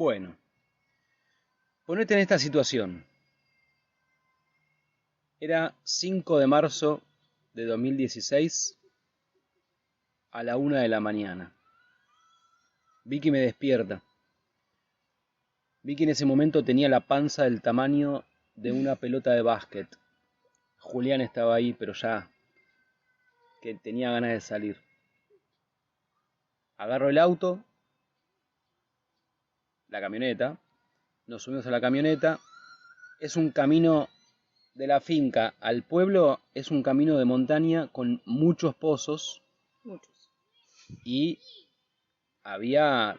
Bueno, ponete en esta situación. Era 5 de marzo de 2016 a la 1 de la mañana. Vicky me despierta. Vicky en ese momento tenía la panza del tamaño de una pelota de básquet. Julián estaba ahí, pero ya que tenía ganas de salir. Agarro el auto, la camioneta, nos subimos a la camioneta. Es un camino de la finca al pueblo, es un camino de montaña con muchos pozos. Muchos. Y había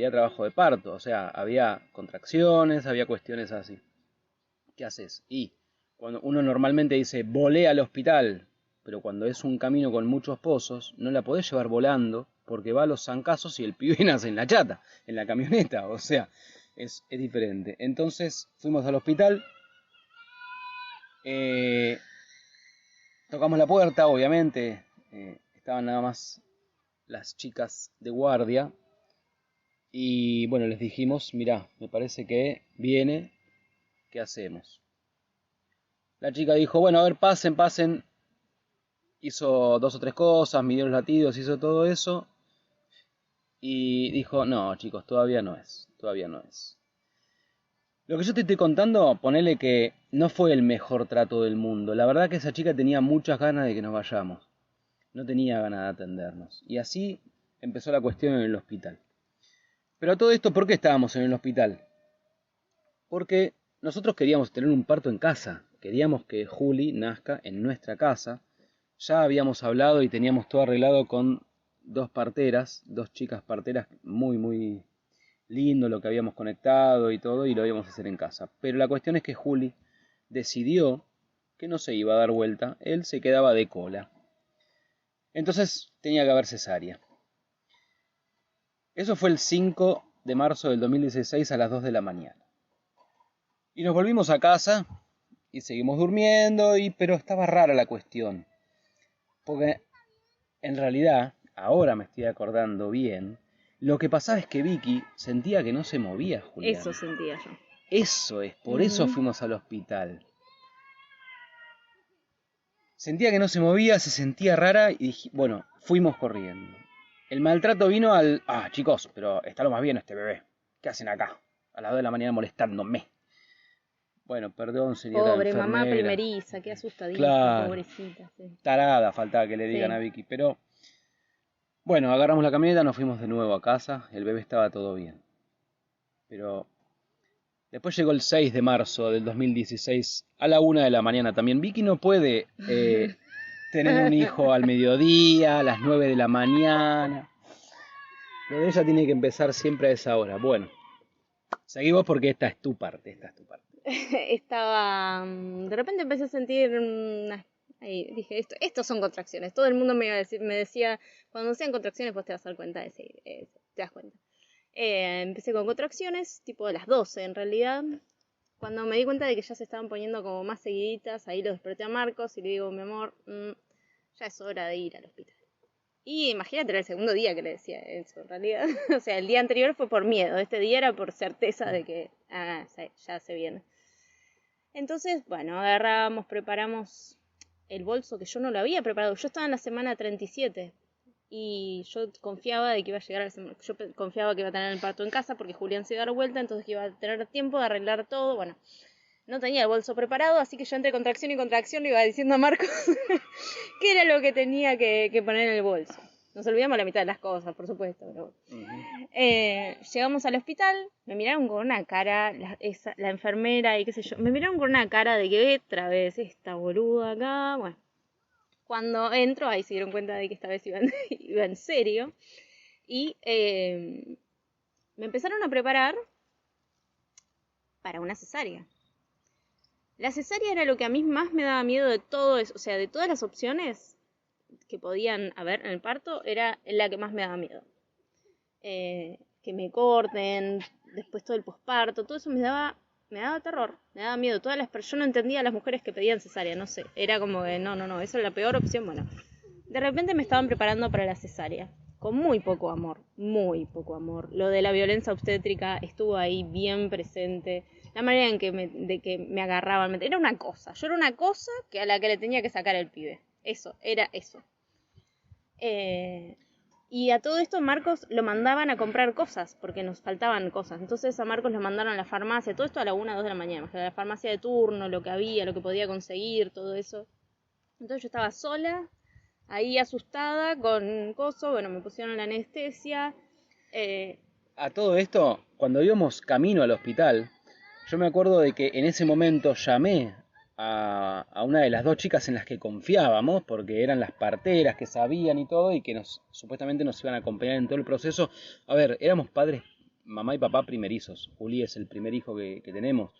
trabajo de parto, o sea, había contracciones, había cuestiones así. ¿Qué haces? Y cuando uno normalmente dice, volé al hospital, pero cuando es un camino con muchos pozos, no la podés llevar volando, porque va a los zancazos y el pibe nace en la chata, en la camioneta, o sea, es diferente. Entonces fuimos al hospital, tocamos la puerta, obviamente, estaban nada más las chicas de guardia, y bueno, les dijimos, mirá, me parece que viene, ¿qué hacemos? La chica dijo, bueno, a ver, pasen. Hizo 2 o 3 cosas, midió los latidos, hizo todo eso. Y dijo, no, chicos, todavía no es. Lo que yo te estoy contando, ponele que no fue el mejor trato del mundo. La verdad que esa chica tenía muchas ganas de que nos vayamos. No tenía ganas de atendernos. Y así empezó la cuestión en el hospital. Pero a todo esto, ¿por qué estábamos en el hospital? Porque nosotros queríamos tener un parto en casa. Queríamos que Juli nazca en nuestra casa. Ya habíamos hablado y teníamos todo arreglado con 2 chicas parteras, muy lindo lo que habíamos conectado y todo, y lo íbamos a hacer en casa. Pero la cuestión es que Juli decidió que no se iba a dar vuelta, él se quedaba de cola. Entonces tenía que haber cesárea. Eso fue el 5 de marzo del 2016 a las 2 de la mañana. Y nos volvimos a casa y seguimos durmiendo, pero estaba rara la cuestión. Porque en realidad, ahora me estoy acordando bien, lo que pasaba es que Vicky sentía que no se movía, Julián. Eso sentía yo. Eso es, por eso fuimos al hospital. Sentía que no se movía, se sentía rara y dije, bueno, fuimos corriendo. El maltrato vino al... Ah, chicos, pero está lo más bien este bebé. ¿Qué hacen acá? A las 2 de la mañana molestándome. Bueno, perdón, sería la Pobre enfermera. mamá primeriza, qué asustadita, Claro, pobrecita. Sí. tarada, faltaba que le digan Sí. a Vicky, pero... Bueno, agarramos la camioneta, nos fuimos de nuevo a casa, el bebé estaba todo bien. Pero después llegó el 6 de marzo del 2016 a la 1 de la mañana también. Vicky no puede tener un hijo al mediodía, a las 9 de la mañana. Lo de ella tiene que empezar siempre a esa hora. Bueno, seguimos porque esta es tu parte. Estaba... De repente empecé a sentir ahí dije, estos son contracciones. Todo el mundo me decía, cuando sean contracciones vos te vas a dar cuenta de te das cuenta. Empecé con contracciones, tipo de las 12 en realidad. Cuando me di cuenta de que ya se estaban poniendo como más seguiditas, ahí lo desperté a Marcos y le digo, mi amor, ya es hora de ir al hospital. Y imagínate, era el segundo día que le decía eso, en realidad. O sea, el día anterior fue por miedo, este día era por certeza de que ya se viene. Entonces, bueno, preparamos el bolso, que yo no lo había preparado. Yo estaba en la semana 37 y yo confiaba de que iba a llegar a la semana. Yo confiaba que iba a tener el parto en casa porque Julián se iba a dar vuelta, entonces que iba a tener tiempo de arreglar todo. Bueno, no tenía el bolso preparado, así que yo entre contracción y contracción le iba diciendo a Marcos qué era lo que tenía que poner en el bolso. Nos olvidamos la mitad de las cosas, por supuesto. Pero... llegamos al hospital, me miraron con una cara, la enfermera y qué sé yo, me miraron con una cara de que otra vez esta boluda acá. Bueno, cuando entro, ahí se dieron cuenta de que esta vez iba en serio. Y me empezaron a preparar para una cesárea. La cesárea era lo que a mí más me daba miedo de todo eso. O sea, de todas las opciones que podían haber en el parto, era la que más me daba miedo. Que me corten, después todo el posparto, todo eso me daba terror, me daba miedo. Yo no entendía a las mujeres que pedían cesárea, no sé, era como que no, esa es la peor opción. Bueno, de repente me estaban preparando para la cesárea. con muy poco amor, muy poco amor. Lo de la violencia obstétrica estuvo ahí bien presente. La manera en que me agarraban, era una cosa. Yo era una cosa a la que le tenía que sacar el pibe. Eso, era eso. Y a todo esto Marcos lo mandaban a comprar cosas, porque nos faltaban cosas. Entonces a Marcos lo mandaron a la farmacia, todo esto a la 1 o 2 de la mañana, a la farmacia de turno, lo que había, lo que podía conseguir, todo eso. Entonces yo estaba sola, ahí asustada, con coso, bueno, me pusieron la anestesia. A todo esto, cuando íbamos camino al hospital, yo me acuerdo de que en ese momento llamé a una de las dos chicas en las que confiábamos, porque eran las parteras que sabían y todo, y que supuestamente nos iban a acompañar en todo el proceso. A ver, éramos padres, mamá y papá primerizos. Juli es el primer hijo que tenemos.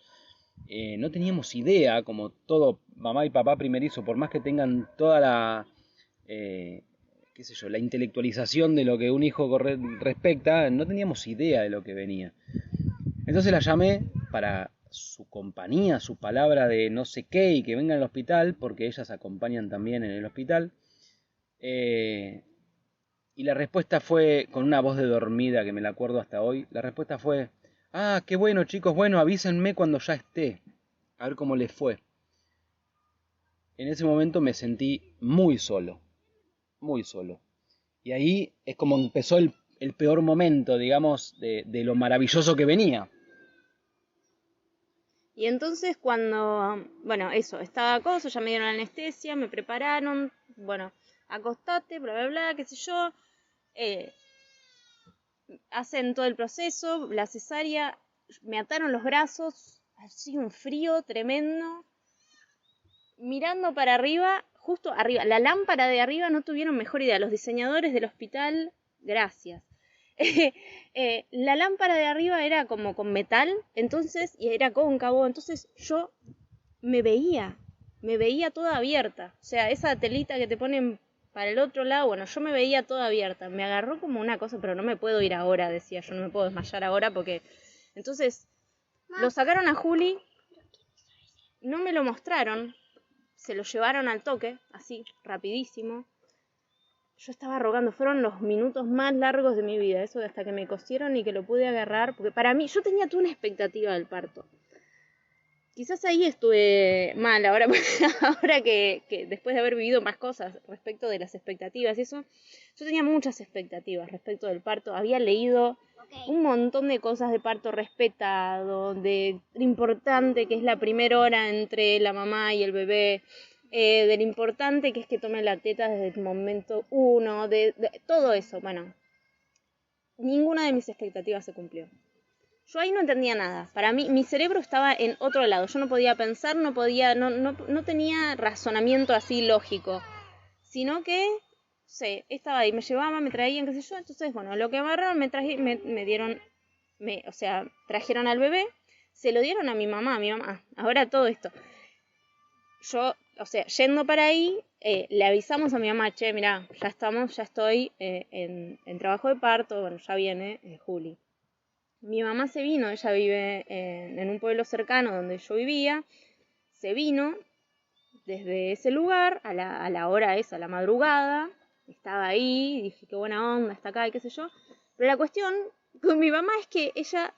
No teníamos idea, como todo mamá y papá primerizo, por más que tengan toda la, qué sé yo, la intelectualización de lo que un hijo respecta, no teníamos idea de lo que venía. Entonces la llamé para su compañía, su palabra de no sé qué y que venga al hospital, porque ellas acompañan también en el hospital. Y la respuesta fue, con una voz de dormida que me la acuerdo hasta hoy, la respuesta fue: ah, qué bueno chicos, bueno, avísenme cuando ya esté, a ver cómo les fue. En ese momento me sentí muy solo, muy solo. Y ahí es como empezó el peor momento, digamos, de lo maravilloso que venía. Y entonces cuando, bueno, eso, estaba cosa, ya me dieron la anestesia, me prepararon, bueno, acostate, bla, bla, bla, qué sé yo. Hacen todo el proceso, la cesárea, me ataron los brazos, así un frío tremendo. Mirando para arriba, justo arriba, la lámpara de arriba no tuvieron mejor idea. Los diseñadores del hospital, gracias. La lámpara de arriba era como con metal, entonces, y era cóncavo, entonces yo me veía toda abierta. O sea, esa telita que te ponen para el otro lado, bueno, yo me veía toda abierta. Me agarró como una cosa, pero no me puedo ir ahora, decía yo, no me puedo desmayar ahora porque... Entonces, lo sacaron a Juli, no me lo mostraron, se lo llevaron al toque, así, rapidísimo. Yo estaba rogando, fueron los minutos más largos de mi vida, eso de hasta que me cosieron y que lo pude agarrar, porque para mí, yo tenía toda una expectativa del parto. Quizás ahí estuve mal, ahora, ahora que después de haber vivido más cosas respecto de las expectativas y eso, yo tenía muchas expectativas respecto del parto, había leído un montón de cosas de parto respetado, de lo importante que es la primera hora entre la mamá y el bebé, de lo importante que es que tome la teta desde el momento uno, de todo eso. Bueno, ninguna de mis expectativas se cumplió. Yo ahí no entendía nada. Para mí, mi cerebro estaba en otro lado. Yo no podía pensar, no tenía razonamiento así lógico. Sino que, no sé, estaba ahí, me llevaban, me traían, qué sé yo. Entonces, bueno, lo que agarraron, me dieron, o sea, trajeron al bebé, se lo dieron a mi mamá. Ahora todo esto. Yo, o sea, yendo para ahí, le avisamos a mi mamá, che, mirá, ya estoy en trabajo de parto, bueno, ya viene Juli. Mi mamá se vino, ella vive en un pueblo cercano donde yo vivía, se vino desde ese lugar a la hora esa, a la madrugada, estaba ahí, dije qué buena onda, está acá y qué sé yo, pero la cuestión con mi mamá es que ella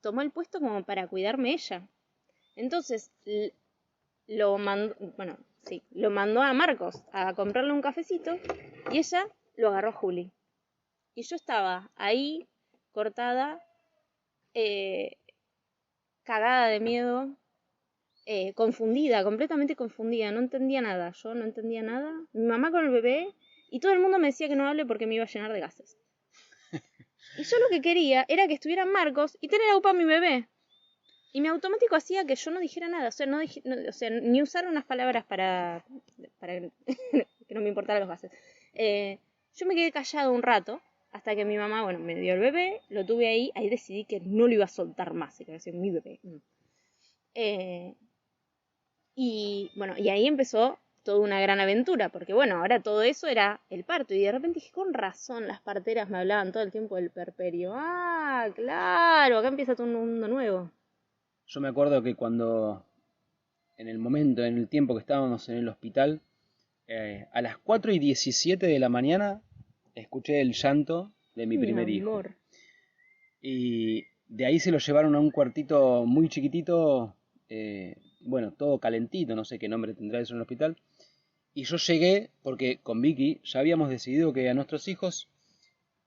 tomó el puesto como para cuidarme ella, entonces lo mandó a Marcos a comprarle un cafecito y ella lo agarró a Juli, y yo estaba ahí cortada, cagada de miedo, confundida, completamente confundida, no entendía nada, yo no entendía nada, mi mamá con el bebé, y todo el mundo me decía que no hable porque me iba a llenar de gases. Y yo lo que quería era que estuvieran Marcos y tener a UPA a mi bebé. Y mi automático hacía que yo no dijera nada, o sea, ni usar unas palabras para que no me importaran los gases. Yo me quedé callado un rato, hasta que mi mamá, bueno, me dio el bebé, lo tuve ahí decidí que no lo iba a soltar más, que iba a ser mi bebé. Y bueno, y ahí empezó toda una gran aventura, porque bueno, ahora todo eso era el parto, y de repente dije, con razón, las parteras me hablaban todo el tiempo del puerperio. Ah, claro, acá empieza todo un mundo nuevo. Yo me acuerdo que cuando, en el tiempo que estábamos en el hospital, a las 4:17 de la mañana escuché el llanto de mi primer hijo. amor. Y de ahí se lo llevaron a un cuartito muy chiquitito, bueno, todo calentito, no sé qué nombre tendrá eso en el hospital. Y yo llegué porque con Vicky ya habíamos decidido que a nuestros hijos,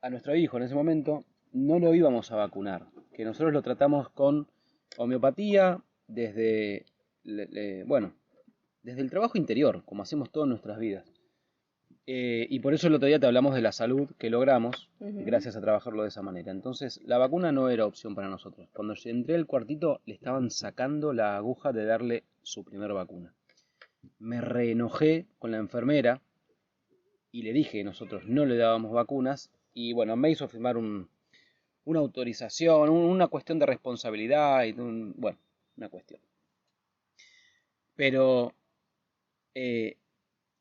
a nuestro hijo en ese momento, no lo íbamos a vacunar, que nosotros lo tratamos con homeopatía desde, bueno, desde el trabajo interior, como hacemos todas nuestras vidas. Y por eso el otro día te hablamos de la salud que logramos gracias a trabajarlo de esa manera. Entonces, la vacuna no era opción para nosotros. Cuando entré al cuartito, le estaban sacando la aguja de darle su primera vacuna. Me reenojé con la enfermera y le dije que nosotros no le dábamos vacunas. Y bueno, me hizo firmar una autorización, una cuestión de responsabilidad y bueno, una cuestión. Pero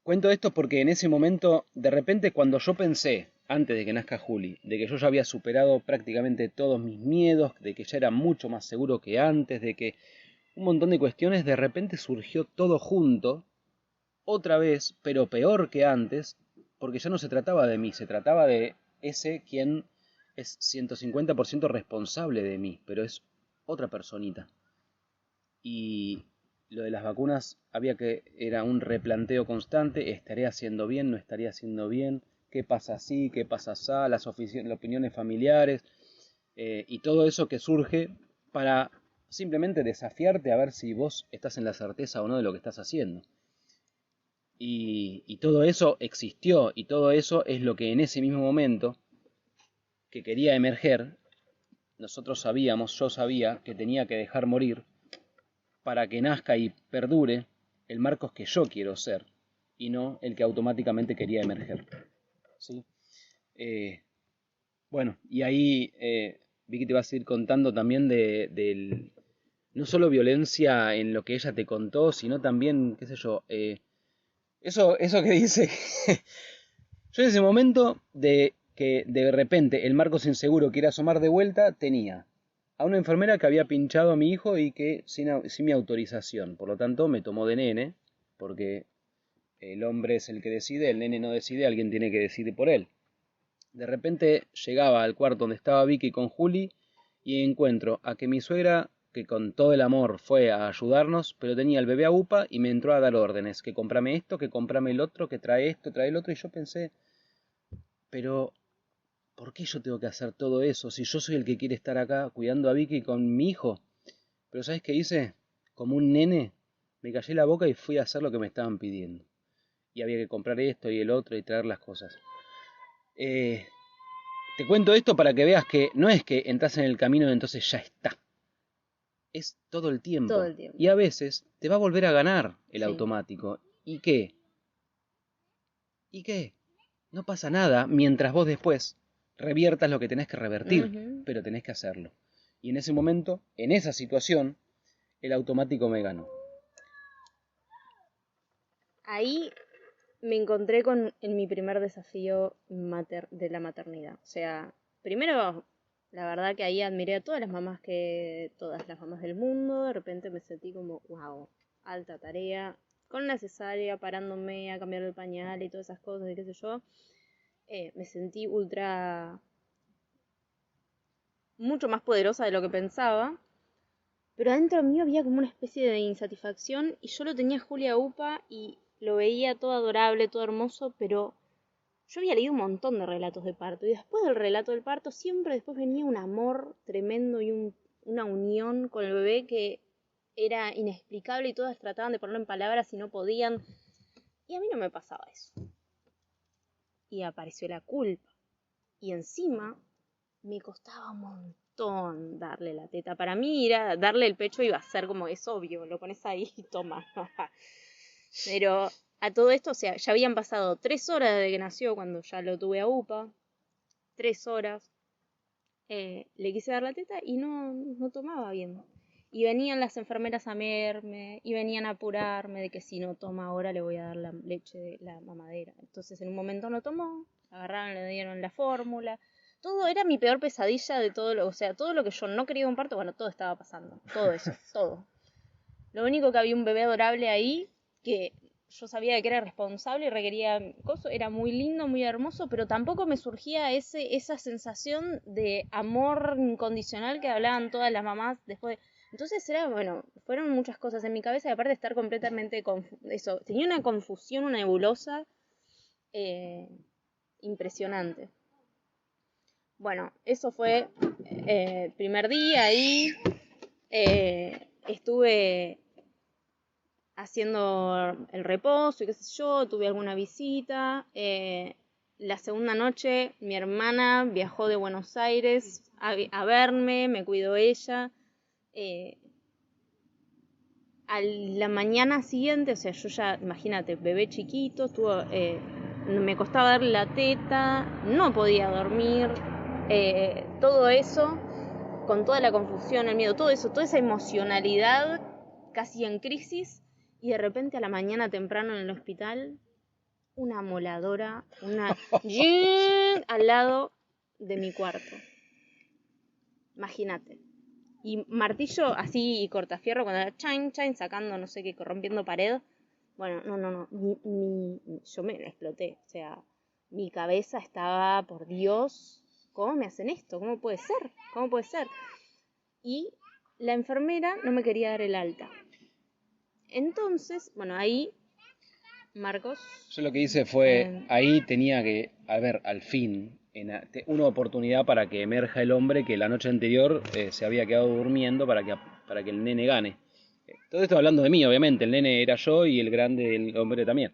cuento esto porque en ese momento, de repente, cuando yo pensé, antes de que nazca Juli, de que yo ya había superado prácticamente todos mis miedos, de que ya era mucho más seguro que antes, de que un montón de cuestiones, de repente surgió todo junto, otra vez, pero peor que antes, porque ya no se trataba de mí, se trataba de ese quien es 150% responsable de mí, pero es otra personita. Y lo de las vacunas era un replanteo constante, ¿estaré haciendo bien, no estaré haciendo bien? ¿Qué pasa así, qué pasa así? Las opiniones familiares y todo eso que surge para simplemente desafiarte a ver si vos estás en la certeza o no de lo que estás haciendo. Y todo eso existió y todo eso es lo que en ese mismo momento que quería emerger, nosotros sabíamos, yo sabía que tenía que dejar morir para que nazca y perdure el Marcos que yo quiero ser y no el que automáticamente quería emerger. ¿Sí? Bueno, y ahí Vicky te va a seguir contando también de no solo violencia en lo que ella te contó, sino también, qué sé yo, eso que dice que yo en ese momento de que de repente el Marcos inseguro quiere asomar de vuelta, tenía a una enfermera que había pinchado a mi hijo y que sin mi autorización. Por lo tanto, me tomó de nene, porque el hombre es el que decide, el nene no decide, alguien tiene que decidir por él. De repente llegaba al cuarto donde estaba Vicky con Juli y encuentro a que mi suegra, que con todo el amor fue a ayudarnos, pero tenía el bebé a UPA y me entró a dar órdenes, que comprame esto, que comprame el otro, que trae esto, trae el otro, y yo pensé, pero ¿por qué yo tengo que hacer todo eso si yo soy el que quiere estar acá cuidando a Vicky con mi hijo? Pero ¿sabes qué hice? Como un nene, me callé la boca y fui a hacer lo que me estaban pidiendo. Y había que comprar esto y el otro y traer las cosas. Te cuento esto para que veas que no es que entras en el camino y entonces ya está. Es todo el tiempo. Todo el tiempo. Y a veces te va a volver a ganar el Sí. automático. ¿Y qué? ¿Y qué? No pasa nada mientras vos después reviertas lo que tenés que revertir, pero tenés que hacerlo. Y en ese momento, en esa situación, el automático me ganó. Ahí me encontré en mi primer desafío de la maternidad. O sea, primero, la verdad que ahí admiré a todas las mamás del mundo. De repente me sentí como, wow, alta tarea. Con una cesárea, parándome a cambiar el pañal y todas esas cosas y qué sé yo. Me sentí mucho más poderosa de lo que pensaba. Pero adentro mío había como una especie de insatisfacción y yo lo tenía a Julia Upa y lo veía todo adorable, todo hermoso, pero yo había leído un montón de relatos de parto y después del relato del parto siempre después venía un amor tremendo y una unión con el bebé que era inexplicable y todas trataban de ponerlo en palabras y no podían. Y a mí no me pasaba eso. Y apareció la culpa. Y encima me costaba un montón darle la teta. Para mí darle el pecho iba a ser como, es obvio, lo pones ahí y toma. Pero a todo esto, o sea, ya habían pasado 3 horas desde que nació cuando ya lo tuve a UPA. 3 horas. Le quise dar la teta y no tomaba bien. Y venían las enfermeras a verme y venían a apurarme de que si no toma ahora le voy a dar la leche de la mamadera. Entonces en un momento no tomó, agarraron, le dieron la fórmula. Todo era mi peor pesadilla de todo todo lo que yo no quería un parto, bueno, todo estaba pasando. Todo eso, todo. Lo único que había un bebé adorable ahí que yo sabía que era responsable y requería cosas, era muy lindo, muy hermoso, pero tampoco me surgía esa sensación de amor incondicional que hablaban todas las mamás después. Entonces fueron muchas cosas en mi cabeza y aparte de estar completamente eso, tenía una confusión, una nebulosa impresionante. Bueno, eso fue el primer día ahí. Estuve haciendo el reposo y qué sé yo, tuve alguna visita. La segunda noche mi hermana viajó de Buenos Aires a verme, me cuidó ella. A la mañana siguiente, o sea, yo ya, imagínate, bebé chiquito, me costaba darle la teta, no podía dormir, todo eso, con toda la confusión, el miedo, todo eso, toda esa emocionalidad casi en crisis, y de repente a la mañana temprano en el hospital, una moladora, al lado de mi cuarto. Imagínate. Y martillo así y cortafierro cuando era chain, sacando no sé qué, rompiendo pared. Bueno, no. Yo me exploté. O sea, mi cabeza estaba, por Dios, ¿cómo me hacen esto? ¿Cómo puede ser? ¿Cómo puede ser? Y la enfermera no me quería dar el alta. Entonces, bueno, ahí, Marcos. Yo lo que hice fue, ahí tenía que, a ver, al fin, una oportunidad para que emerja el hombre que la noche anterior se había quedado durmiendo para que el nene gane. Todo esto hablando de mí, obviamente, el nene era yo y el grande, el hombre también.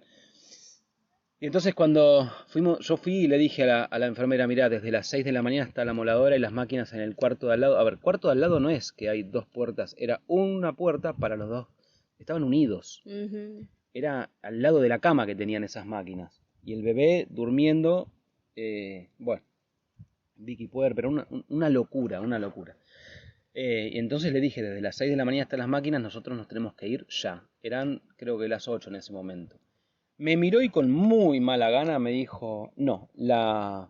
Y entonces cuando yo fui y le dije a la enfermera, mirá, desde las 6 de la mañana está la moladora y las máquinas en el cuarto de al lado. A ver, cuarto de al lado no es que hay dos puertas, era una puerta para los dos. Estaban unidos. Uh-huh. Era al lado de la cama que tenían esas máquinas. Y el bebé durmiendo, bueno, Vicky Puer, pero una locura, una locura. Y entonces le dije, desde las 6 de la mañana hasta las máquinas, nosotros nos tenemos que ir ya. Eran, creo que las 8 en ese momento. Me miró y con muy mala gana me dijo, no, la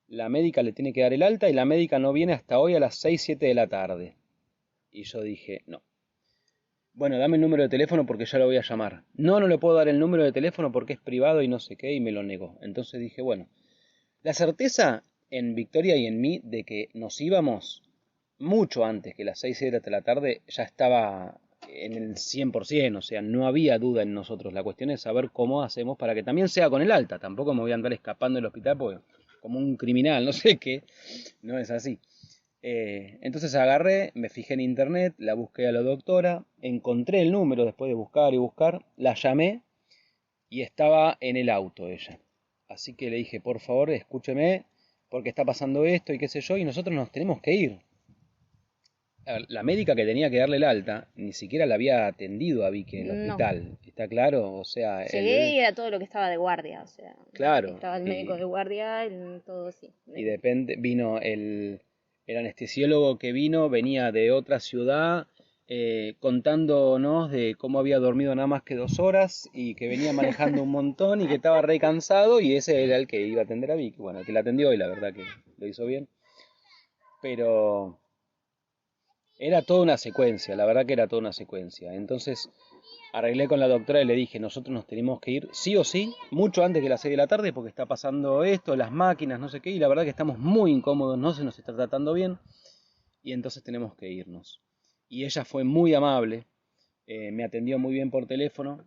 médica le tiene que dar el alta y la médica no viene hasta hoy a las 6, 7 de la tarde. Y yo dije, no. Bueno, dame el número de teléfono porque ya lo voy a llamar. No le puedo dar el número de teléfono porque es privado y no sé qué, y me lo negó. Entonces dije, bueno, la certeza en Victoria y en mí de que nos íbamos mucho antes que las 6 de la tarde ya estaba en el 100%, o sea, no había duda en nosotros. La cuestión es saber cómo hacemos para que también sea con el alta. Tampoco me voy a andar escapando del hospital porque, como un criminal, no sé qué, no es así. Entonces agarré, me fijé en internet, la busqué a la doctora, encontré el número después de buscar y buscar, la llamé y estaba en el auto ella. Así que le dije, por favor, escúcheme, porque está pasando esto y qué sé yo, y nosotros nos tenemos que ir. La médica que tenía que darle el alta ni siquiera la había atendido a Vicky en el hospital, ¿está claro? O sea, llegué y era todo lo que estaba de guardia, o sea, claro, estaba el médico de guardia, todo así. Y vino el anestesiólogo que venía de otra ciudad contándonos de cómo había dormido nada más que 2 horas y que venía manejando un montón y que estaba re cansado y ese era el que iba a atender a Vicky. Bueno, el que la atendió y la verdad que lo hizo bien. Pero era toda una secuencia, la verdad que era toda una secuencia. Entonces arreglé con la doctora y le dije, nosotros nos tenemos que ir sí o sí, mucho antes que las 6 de la tarde, porque está pasando esto, las máquinas, no sé qué, y la verdad que estamos muy incómodos, no se nos está tratando bien, y entonces tenemos que irnos. Y ella fue muy amable, me atendió muy bien por teléfono,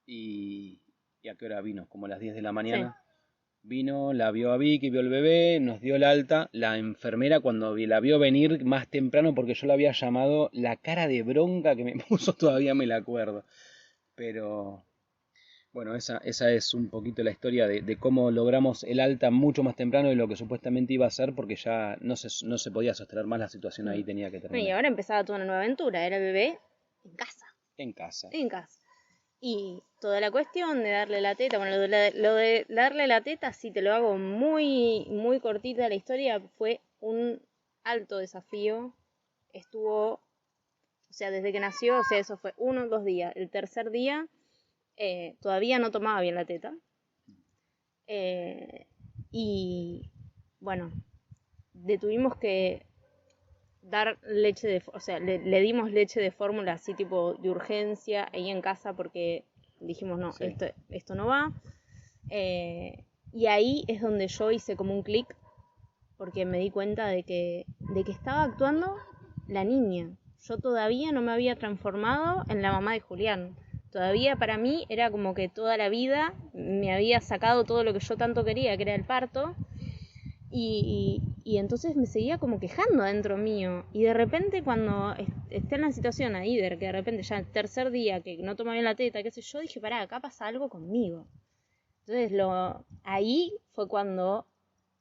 y ¿a qué hora vino? Como a las 10 de la mañana. Sí. Vino, la vio a Vicky, vio el bebé, nos dio el alta. La enfermera cuando la vio venir más temprano porque yo la había llamado, la cara de bronca que me puso todavía me la acuerdo. Pero bueno, esa es un poquito la historia de cómo logramos el alta mucho más temprano de lo que supuestamente iba a ser porque ya no se podía sostener más la situación ahí, tenía que terminar. Y ahora empezaba toda una nueva aventura, era el bebé en casa. En casa. En casa. Y toda la cuestión de darle la teta, bueno, lo de darle la teta, si te lo hago muy, muy cortita la historia, fue un alto desafío. Estuvo, o sea, desde que nació, o sea, eso fue 1 o 2 días. El tercer día todavía no tomaba bien la teta. Y bueno, le tuvimos que dar leche o sea, le dimos leche de fórmula así tipo de urgencia ahí en casa porque dijimos, no, Sí. esto no va. Y ahí es donde yo hice como un clic, porque me di cuenta de que estaba actuando la niña. Yo todavía no me había transformado en la mamá de Julián. Todavía para mí era como que toda la vida me había sacado todo lo que yo tanto quería, que era el parto. Y entonces me seguía como quejando adentro mío. Y de repente cuando esté en la situación ahí, de que de repente ya el tercer día que no toma bien la teta, qué sé yo, dije, pará, acá pasa algo conmigo. Entonces ahí fue cuando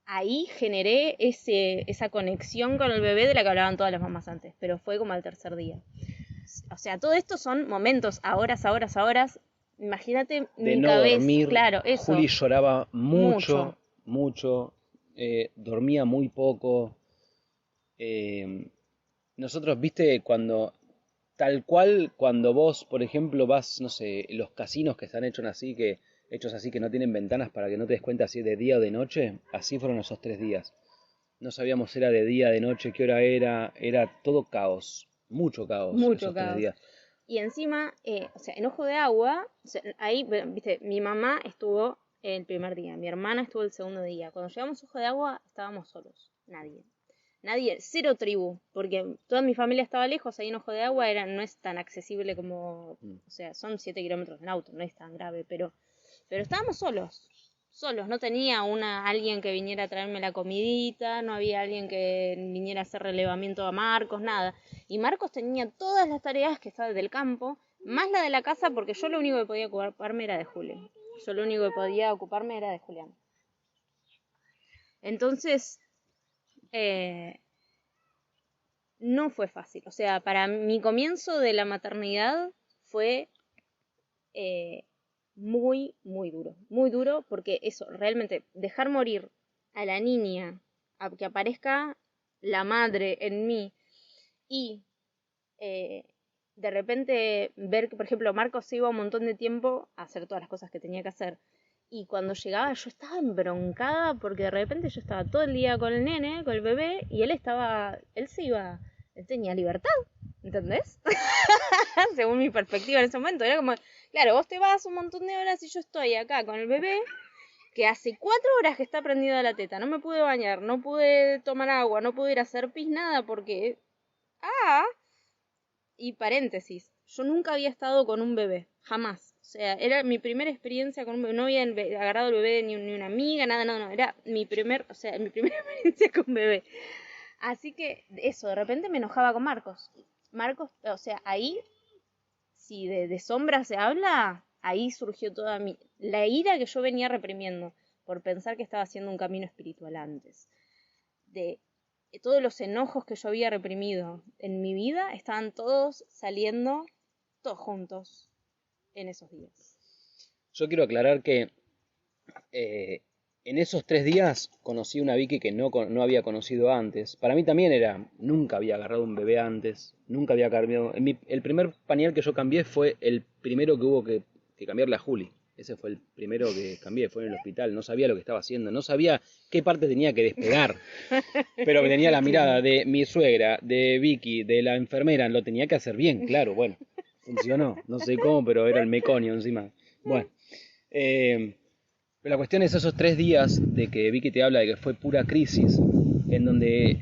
ahí generé esa conexión con el bebé de la que hablaban todas las mamás antes, pero fue como al tercer día. O sea, todo esto son momentos, horas. Imagínate De mi no cabeza, dormir. claro, eso. Juli lloraba Mucho. mucho. Dormía muy poco. Nosotros, viste, tal cual, cuando vos, por ejemplo, vas, no sé, los casinos que están hechos así que no tienen ventanas para que no te des cuenta si es de día o de noche, así fueron esos 3 días. No sabíamos si era de día, de noche, qué hora era todo caos, mucho caos Mucho esos tres caos. días. Y encima, o sea, en Ojo de Agua, o sea, ahí, viste, mi mamá estuvo el primer día, mi hermana estuvo el segundo día. Cuando llegamos a Ojo de Agua, estábamos solos, nadie, cero tribu, porque toda mi familia estaba lejos, ahí en Ojo de Agua no es tan accesible como, o sea, son 7 kilómetros en auto, no es tan grave, pero estábamos solos, no tenía alguien que viniera a traerme la comidita, no había alguien que viniera a hacer relevamiento a Marcos, nada. Y Marcos tenía todas las tareas que estaban del campo, más la de la casa, porque yo lo único que podía ocuparme era de Julián. Yo lo único que podía ocuparme era de Julián. Entonces, no fue fácil. O sea, para mi comienzo de la maternidad fue muy, muy duro. Muy duro porque eso, realmente, dejar morir a la niña, a que aparezca la madre en mí y de repente ver que, por ejemplo, Marcos iba un montón de tiempo a hacer todas las cosas que tenía que hacer. Y cuando llegaba yo estaba embroncada porque de repente yo estaba todo el día con el nene, con el bebé, y él tenía libertad, ¿entendés? Según mi perspectiva en ese momento, era como, claro, vos te vas un montón de horas y yo estoy acá con el bebé, que hace 4 horas que está prendida la teta, no me pude bañar, no pude tomar agua, no pude ir a hacer pis, nada, porque... Y paréntesis, yo nunca había estado con un bebé, jamás. O sea, era mi primera experiencia con un bebé. No había agarrado el bebé ni una amiga, nada, no. Era mi primera experiencia con bebé. Así que eso, de repente me enojaba con Marcos. Marcos, o sea, ahí, si de sombra se habla, ahí surgió toda la ira que yo venía reprimiendo por pensar que estaba haciendo un camino espiritual antes. De todos los enojos que yo había reprimido en mi vida estaban todos saliendo, todos juntos, en esos días. Yo quiero aclarar que en esos 3 días conocí una Vicky que no había conocido antes. Para mí también nunca había agarrado un bebé antes, nunca había cambiado. El primer pañal que yo cambié fue el primero que hubo que cambiarle a Juli. Ese fue el primero que cambié, fue en el hospital. No sabía lo que estaba haciendo, no sabía qué parte tenía que despegar. Pero que tenía la mirada de mi suegra, de Vicky, de la enfermera, lo tenía que hacer bien, claro, bueno. Funcionó, no sé cómo, pero era el meconio encima. Bueno. Pero la cuestión es esos 3 días de que Vicky te habla de que fue pura crisis, en donde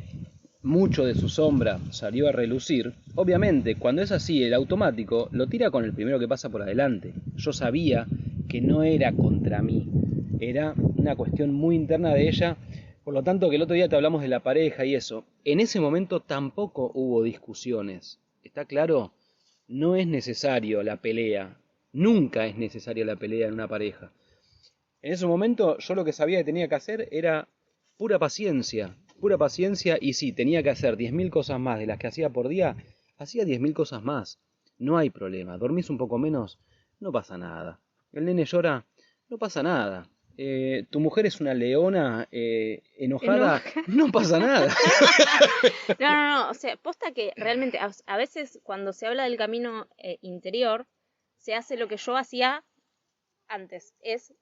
mucho de su sombra salió a relucir. Obviamente, cuando es así, el automático lo tira con el primero que pasa por adelante. Yo sabía que no era contra mí, era una cuestión muy interna de ella. Por lo tanto, que el otro día te hablamos de la pareja y eso, en ese momento tampoco hubo discusiones. ¿Está claro? No es necesario la pelea, nunca es necesaria la pelea en una pareja. En ese momento yo lo que sabía que tenía que hacer era pura paciencia y sí, tenía que hacer 10.000 cosas más de las que hacía por día, hacía 10.000 cosas más. No hay problema, dormís un poco menos, no pasa nada. El nene llora, no pasa nada. Tu mujer es una leona enojada, no pasa nada. No, o sea, posta que realmente a veces cuando se habla del camino interior, se hace lo que yo hacía antes, es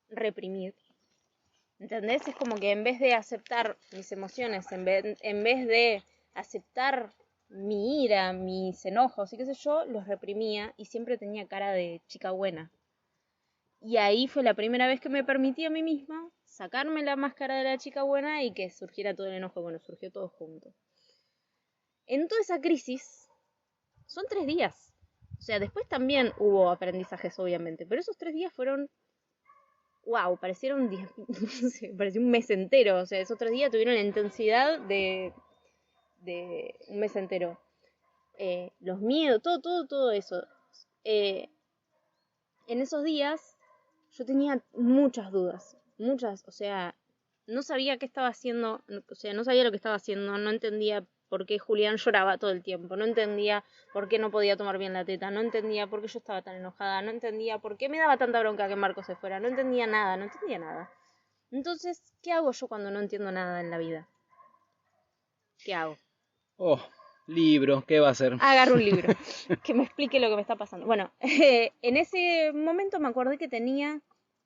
reprimir. ¿Entendés? Es como que en vez de aceptar mis emociones, en vez de aceptar mi ira, mis enojos y qué sé yo, los reprimía y siempre tenía cara de chica buena. Y ahí fue la primera vez que me permití a mí misma sacarme la máscara de la chica buena y que surgiera todo el enojo. Bueno, surgió todo junto. En toda esa crisis, son 3 días. O sea, después también hubo aprendizajes, obviamente, pero esos 3 días fueron, wow, parecieron no sé, pareció un mes entero. O sea, esos 3 días tuvieron la intensidad de un mes entero. Los miedos, todo eso. En esos días yo tenía muchas dudas, muchas, o sea, no sabía qué estaba haciendo, o sea, no sabía lo que estaba haciendo, no entendía por qué Julián lloraba todo el tiempo, no entendía por qué no podía tomar bien la teta, no entendía por qué yo estaba tan enojada, no entendía por qué me daba tanta bronca que Marco se fuera, no entendía nada. Entonces, ¿qué hago yo cuando no entiendo nada en la vida? ¿Qué hago? Oh, libro, ¿qué va a hacer? Agarro un libro que me explique lo que me está pasando. Bueno, en ese momento me acordé que tenía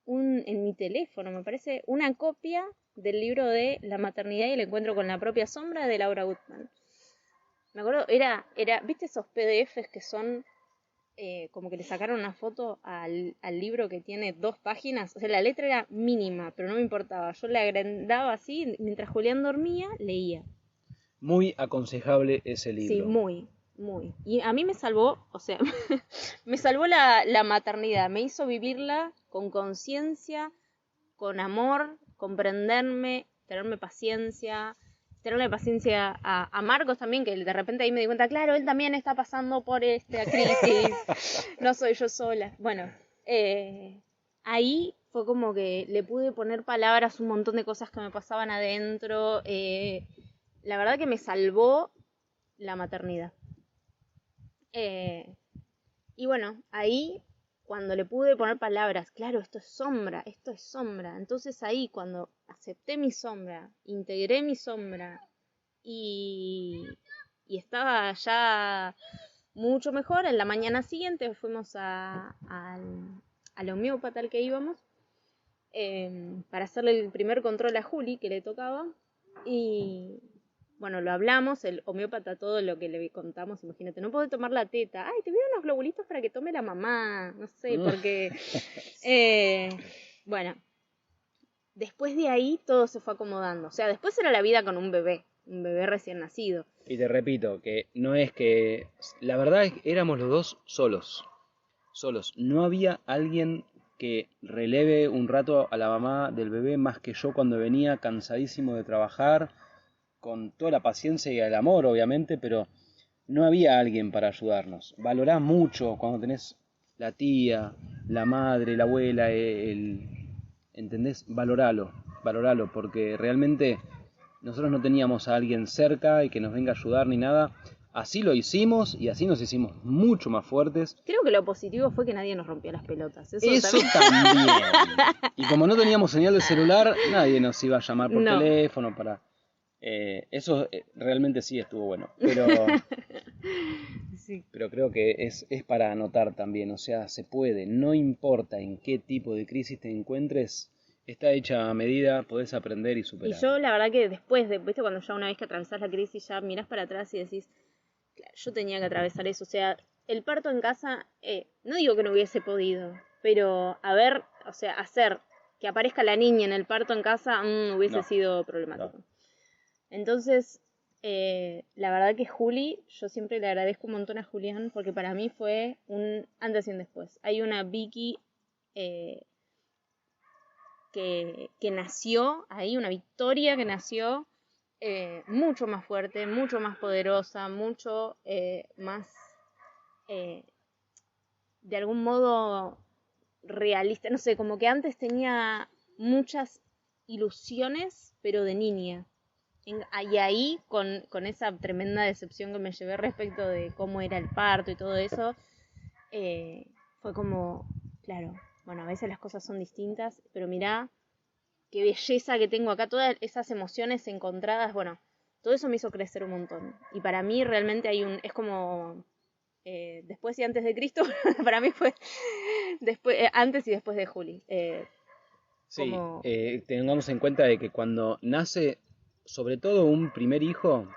en mi teléfono, me parece, una copia del libro de La maternidad y el encuentro con la propia sombra de Laura Gutman. Me acuerdo, ¿viste esos PDFs que son como que le sacaron una foto al libro que tiene 2 páginas? O sea, la letra era mínima, pero no me importaba. Yo le agrandaba así, mientras Julián dormía, leía. Muy aconsejable ese Sí, libro. muy. Y a mí me salvó, o sea, me salvó la maternidad, me hizo vivirla con conciencia, con amor, comprenderme, tenerle paciencia a Marcos también, que de repente ahí me di cuenta, claro, él también está pasando por esta crisis, no soy yo sola. Bueno, ahí fue como que le pude poner palabras a un montón de cosas que me pasaban adentro. La verdad que me salvó la maternidad. Y bueno, ahí cuando le pude poner palabras, claro, esto es sombra. Entonces ahí cuando acepté mi sombra, integré mi sombra y estaba ya mucho mejor, en la mañana siguiente fuimos al homeópata al que íbamos para hacerle el primer control a Juli que le tocaba y bueno, lo hablamos, el homeópata todo lo que le contamos, imagínate, no puede tomar la teta, ay, te vieron unos globulitos para que tome la mamá, no sé, porque bueno, después de ahí todo se fue acomodando, o sea, después era la vida con un bebé recién nacido. Y te repito, que no es que... La verdad es que éramos los dos solos. No había alguien que releve un rato a la mamá del bebé más que yo cuando venía cansadísimo de trabajar, con toda la paciencia y el amor, obviamente, pero no había alguien para ayudarnos. Valorá mucho cuando tenés la tía, la madre, la abuela, ¿entendés? Valoralo, porque realmente nosotros no teníamos a alguien cerca y que nos venga a ayudar ni nada. Así lo hicimos y así nos hicimos mucho más fuertes. Creo que lo positivo fue que nadie nos rompió las pelotas. Eso también. Y como no teníamos señal de celular, nadie nos iba a llamar por teléfono para... eso realmente sí estuvo bueno. Sí. Pero creo que es para anotar también. O sea, se puede. No importa en qué tipo de crisis te encuentres, está hecha a medida, podés aprender y superar. Y yo la verdad que después de, viste, cuando ya una vez que atravesás la crisis ya mirás para atrás y decís, claro, yo tenía que atravesar eso. O sea, el parto en casa, no digo que no hubiese podido, pero o sea, hacer que aparezca la niña en el parto en casa hubiese sido problemático. No. Entonces, la verdad que Juli, yo siempre le agradezco un montón a Julián porque para mí fue un antes y un después. Hay una Vicky que nació ahí, una Victoria que nació mucho más fuerte, mucho más poderosa, mucho más de algún modo realista, no sé, como que antes tenía muchas ilusiones, pero de niña. Y ahí, con esa tremenda decepción que me llevé respecto de cómo era el parto y todo eso, fue como, claro, bueno, a veces las cosas son distintas, pero mirá qué belleza que tengo acá, todas esas emociones encontradas, bueno, todo eso me hizo crecer un montón. Y para mí realmente es como después y antes de Cristo, para mí fue antes y después de Juli. Sí, tengamos en cuenta de que cuando nace, sobre todo un primer hijo,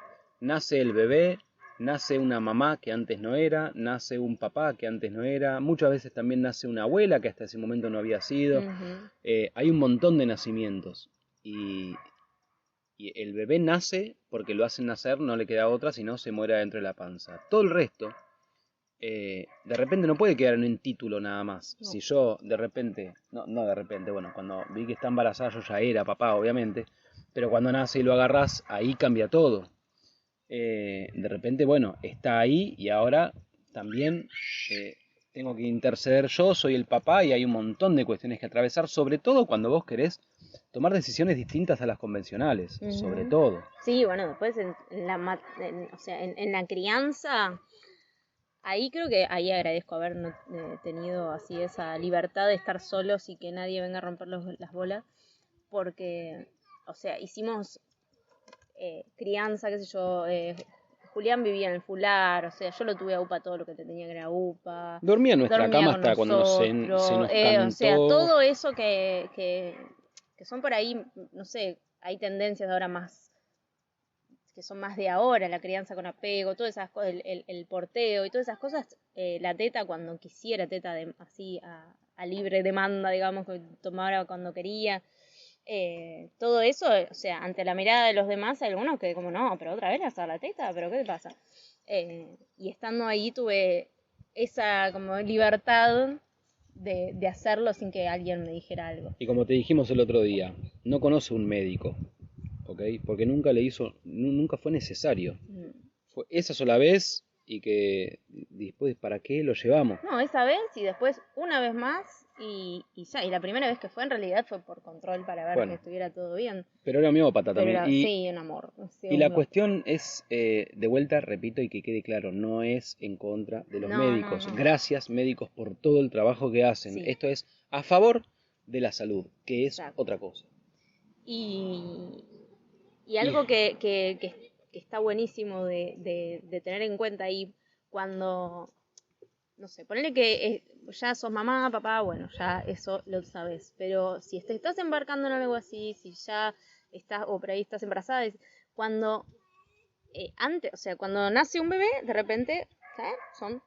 nace el bebé nace una mamá que antes no era, nace un papá que antes no era, muchas veces también nace una abuela que hasta ese momento no había sido. Hay un montón de nacimientos y el bebé nace porque lo hacen nacer, no le queda otra, sino se muere dentro de la panza. Todo el resto, de repente no puede quedar en un título nada más. No. Si yo de repente, no de repente, bueno, cuando vi que está embarazada yo ya era papá, obviamente, pero cuando nace y lo agarrás, ahí cambia todo. De repente, bueno, está ahí y ahora también tengo que interceder yo, soy el papá y hay un montón de cuestiones que atravesar, sobre todo cuando vos querés tomar decisiones distintas a las convencionales, sobre todo. Sí, bueno, después en la crianza, ahí creo que ahí agradezco haber tenido así esa libertad de estar solos y que nadie venga a romper las bolas, porque, o sea, hicimos crianza, qué sé yo, Julián vivía en el Fular, o sea, yo lo tuve a UPA todo lo que tenía que era UPA. Dormía en nuestra Dormía cama con hasta cuando se nosotros, nos cantó. o sea, todo eso que son por ahí, no sé, hay tendencias ahora más, que son más de ahora, la crianza con apego, todas esas cosas, el porteo y todas esas cosas, la teta cuando quisiera, teta así a libre demanda, digamos, que tomara cuando quería. Todo eso, o sea, ante la mirada de los demás, hay algunos que como, no, pero otra vez le vas a dar la teta, pero ¿qué te pasa? Y estando ahí tuve esa como libertad de hacerlo sin que alguien me dijera algo. Y como te dijimos el otro día, no conoce un médico, ¿ok? Porque nunca fue necesario. Fue esa sola vez y que después, ¿para qué lo llevamos? No, esa vez y después una vez más y ya. Y la primera vez que fue en realidad fue por control para ver que estuviera todo bien. Pero era homeópata también. Sí, un amor. Y la cuestión es, de vuelta, repito y que quede claro, no es en contra de los médicos. No. Gracias médicos por todo el trabajo que hacen. Sí. Esto es a favor de la salud, que es otra cosa. Y algo que está buenísimo de tener en cuenta ahí cuando, no sé, ponele que ya sos mamá, papá, bueno, ya eso lo sabes. Pero si te estás embarcando en algo así, si ya estás, o por ahí estás embarazada, cuando antes, o sea, cuando nace un bebé, de repente, ¿sabes?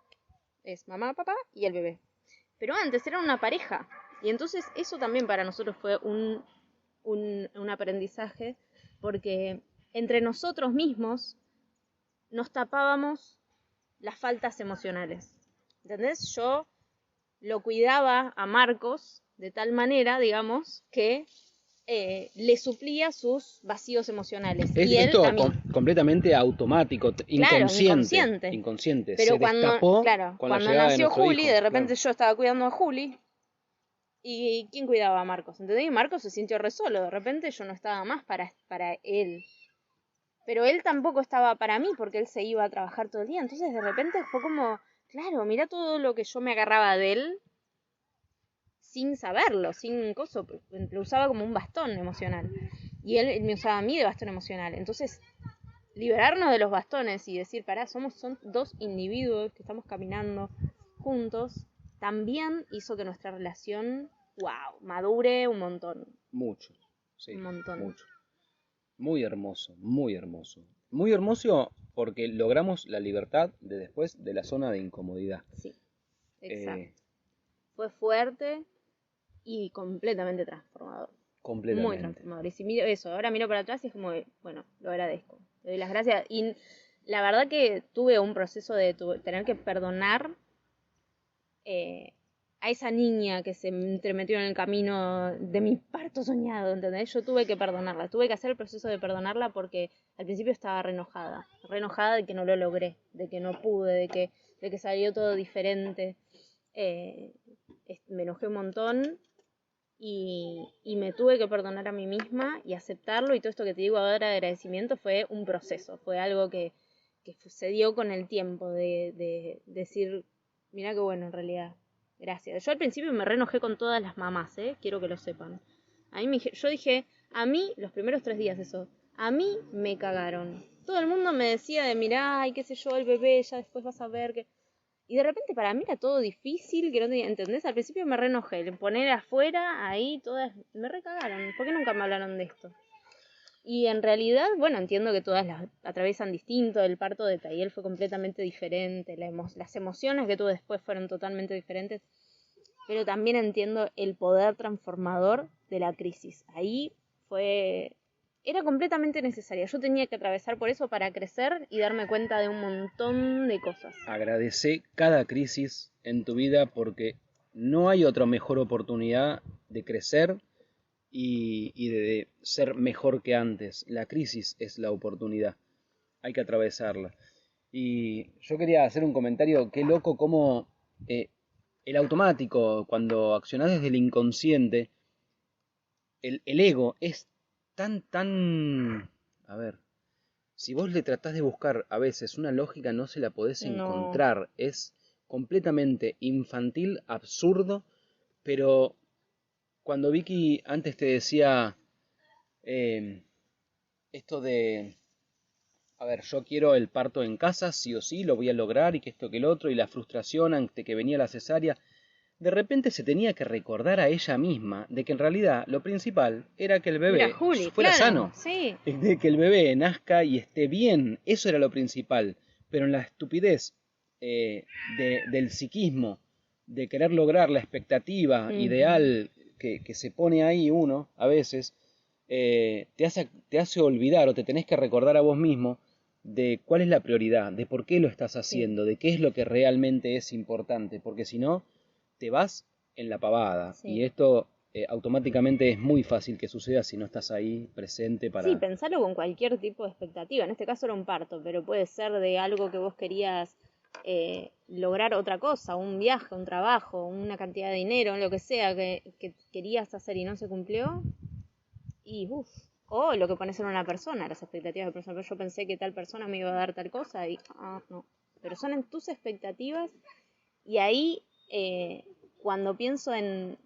Es mamá, papá y el bebé. Pero antes eran una pareja. Y entonces eso también para nosotros fue un aprendizaje, porque entre nosotros mismos nos tapábamos las faltas emocionales. ¿Entendés? Yo lo cuidaba a Marcos de tal manera, digamos, que le suplía sus vacíos emocionales. Y él esto también. Completamente automático, inconsciente. Pero se destapó cuando nació Juli, de repente yo estaba cuidando a Juli. ¿Y quién cuidaba a Marcos? ¿Entendés? Y Marcos se sintió re solo. De repente yo no estaba más para él. Pero él tampoco estaba para mí porque él se iba a trabajar todo el día. Entonces de repente fue como, claro, mira todo lo que yo me agarraba de él sin saberlo, sin coso. Lo usaba como un bastón emocional. Y él me usaba a mí de bastón emocional. Entonces, liberarnos de los bastones y decir, son dos individuos que estamos caminando juntos, también hizo que nuestra relación, madure un montón. Mucho, sí. Un montón. Mucho. Muy hermoso, muy hermoso. Muy hermoso porque logramos la libertad de después de la zona de incomodidad. Sí, exacto. Fue fuerte y completamente transformador. Completamente. Muy transformador. Y si miro eso, ahora miro para atrás y es como, bueno, lo agradezco. Le doy las gracias. Y la verdad que tuve un proceso de tener que perdonar a esa niña que se entremetió en el camino de mi parto soñado, ¿entendés? Yo tuve que perdonarla, tuve que hacer el proceso de perdonarla porque al principio estaba re enojada de que no lo logré, de que no pude, de que salió todo diferente. Me enojé un montón y me tuve que perdonar a mí misma y aceptarlo, y todo esto que te digo ahora de agradecimiento fue un proceso, fue algo que sucedió con el tiempo de decir, mira qué bueno en realidad, gracias. Yo al principio me re enojé con todas las mamás, quiero que lo sepan. Yo dije, a mí, los primeros 3 días eso, a mí me cagaron. Todo el mundo me decía de, mirá, y qué sé yo, el bebé, ya después vas a ver que... Y de repente para mí era todo difícil, que no tenía, ¿entendés? Al principio me re enojé, le poner afuera, ahí, todas, me recagaron. ¿Por qué nunca me hablaron de esto? Y en realidad, bueno, entiendo que todas las atraviesan distinto, el parto de Tayel fue completamente diferente, las emociones que tuve después fueron totalmente diferentes, pero también entiendo el poder transformador de la crisis. Ahí era completamente necesaria, yo tenía que atravesar por eso para crecer y darme cuenta de un montón de cosas. Agradecé cada crisis en tu vida porque no hay otra mejor oportunidad de crecer y de ser mejor que antes. La crisis es la oportunidad, hay que atravesarla. Y yo quería hacer un comentario, qué loco cómo eh, el automático, cuando accionás desde el inconsciente, el ego es tan... A ver, si vos le tratás de buscar a veces una lógica, no se la podés No, encontrar. Es completamente infantil, absurdo, pero cuando Vicky antes te decía eh, esto de, a ver, yo quiero el parto en casa, sí o sí, lo voy a lograr, y que esto que el otro, y la frustración ante que venía la cesárea, de repente se tenía que recordar a ella misma de que en realidad lo principal era que el era bebé Juli, fuera claro, sano, sí. de que el bebé nazca y esté bien, eso era lo principal, pero en la estupidez del psiquismo, de querer lograr la expectativa Ujú. ideal que se pone ahí uno a veces, te hace olvidar o te tenés que recordar a vos mismo de cuál es la prioridad, de por qué lo estás Sí, haciendo, de qué es lo que realmente es importante, porque si no, te vas en la pavada. Y sí. esto automáticamente es muy fácil que suceda si no estás ahí presente Sí, para... pensarlo con cualquier tipo de expectativa. En este caso era un parto, pero puede ser de algo que vos querías lograr otra cosa, un viaje, un trabajo, una cantidad de dinero, lo que sea que querías hacer y no se cumplió. Y uff, o lo que pones en una persona, las expectativas de persona. Yo pensé que tal persona me iba a dar tal cosa y no. Pero son en tus expectativas y ahí cuando pienso en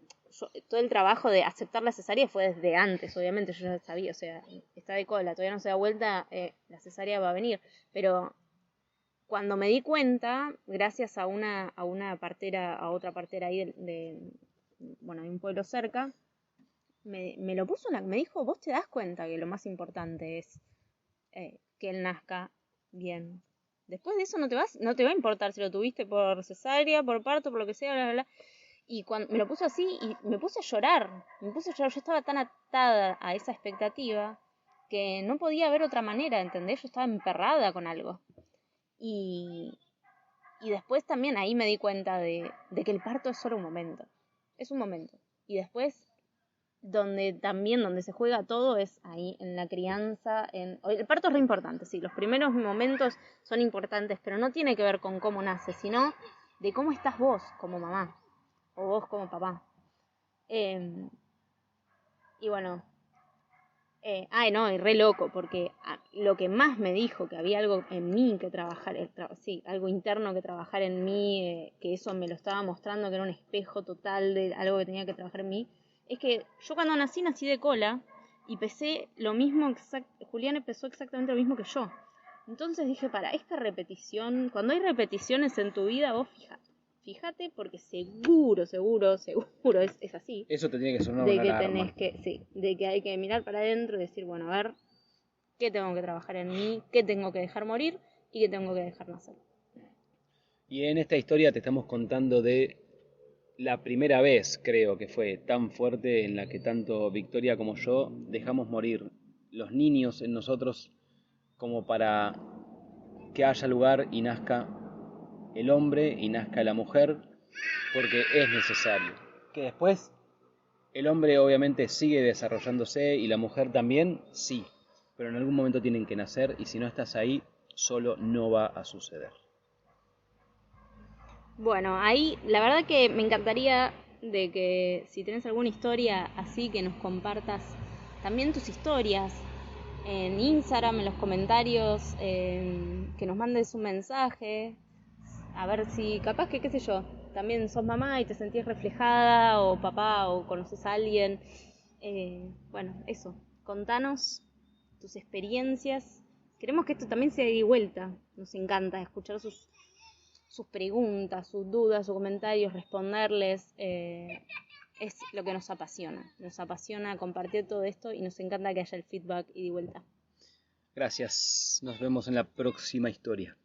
todo el trabajo de aceptar la cesárea fue desde antes, obviamente yo ya sabía, o sea, está de cola, todavía no se da vuelta, la cesárea va a venir, pero cuando me di cuenta, gracias a una partera, a otra partera ahí bueno, de un pueblo cerca, me lo puso, me dijo, vos te das cuenta que lo más importante es que él nazca bien. Después de eso no te va a importar si lo tuviste por cesárea, por parto, por lo que sea, bla, bla, bla. Y cuando me lo puso así y me puse a llorar, yo estaba tan atada a esa expectativa que no podía ver otra manera, ¿entendés? Yo estaba emperrada con algo. Y, y después también ahí me di cuenta de que el parto es solo un momento, es un momento. Y después donde se juega todo es ahí, en la crianza, el parto es re importante, sí, los primeros momentos son importantes, pero no tiene que ver con cómo nace, sino de cómo estás vos como mamá, o vos como papá. Eh, y bueno, no, y re loco, porque lo que más me dijo que había algo en mí que trabajar, sí, algo interno que trabajar en mí, que eso me lo estaba mostrando, que era un espejo total de algo que tenía que trabajar en mí, es que yo cuando nací de cola y pesé lo mismo, Julián pesó exactamente lo mismo que yo. Entonces dije, para esta repetición, cuando hay repeticiones en tu vida, vos fíjate porque seguro es así Eso te tiene que sonar de una que alarma. tenés que, sí, de que hay que mirar para adentro y decir, bueno, a ver, qué tengo que trabajar en mí, qué tengo que dejar morir y qué tengo que dejar nacer. Y en esta historia te estamos contando de la primera vez, creo que fue tan fuerte, en la que tanto Victoria como yo dejamos morir los niños en nosotros como para que haya lugar y nazca el hombre y nazca la mujer, porque es necesario. Que después el hombre obviamente sigue desarrollándose y la mujer también, sí, pero en algún momento tienen que nacer y si no estás ahí, solo no va a suceder. Bueno, ahí la verdad que me encantaría de que si tenés alguna historia así, que nos compartas también tus historias en Instagram, en los comentarios, que nos mandes un mensaje, a ver si capaz que, qué sé yo, también sos mamá y te sentís reflejada, o papá, o conoces a alguien. Bueno, eso, contanos tus experiencias. Queremos que esto también sea de ida y vuelta. Nos encanta escuchar sus preguntas, sus dudas, sus comentarios, responderles. es lo que nos apasiona. Nos apasiona compartir todo esto y nos encanta que haya el feedback y de vuelta. Gracias. Nos vemos en la próxima historia.